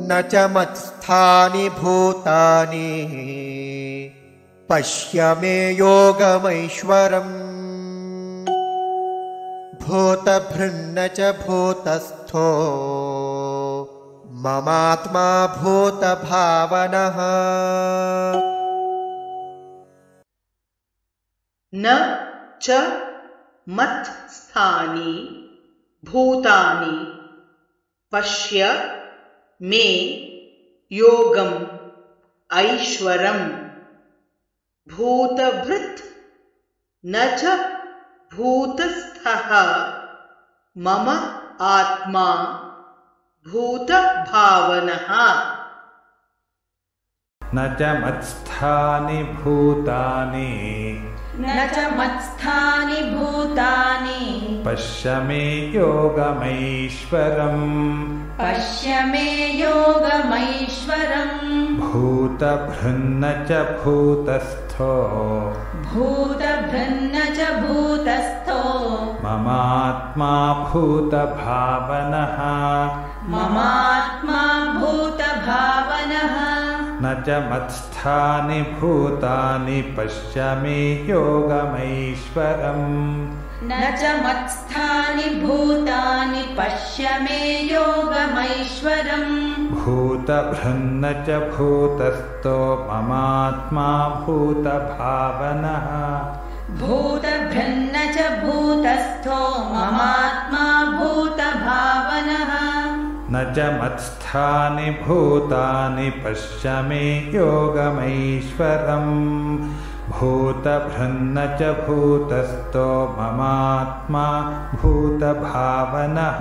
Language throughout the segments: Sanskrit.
न च मत्स्थानि भूतानि पश्य मे योगमैश्वरम् भूतभृन्न च भूतस्थो ममात्मा भूतभावनः न च मत्स्थानि भूतानि पश्य मे योगम् ऐश्वरम् भूतभृत् न च भूतस्थः मम आत्मा भूतभावनः न च मत्स्थानि भूतानि पश्य मे योगमैश्वरम् भूतभृन्न च भूतस्थो ममात्मा भूतभावनः न च मत्स्थानि भूतानि पश्य मे योगमैश्वरम् भूतभृन्न च भूतस्थो ममात्मा भूतभावनः न च मत्स्थानि भूतानि पश्य मे योगमैश्वरम् भूतभृन्न च भूतस्थो ममात्मा भूतभावनः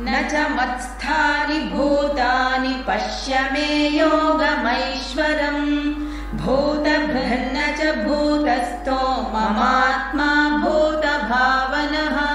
न च मत्स्थानि भूतानि पश्य मे योगमैश्वरम् भूतभृन्न च भूतस्थो ममात्मा भूतभावनः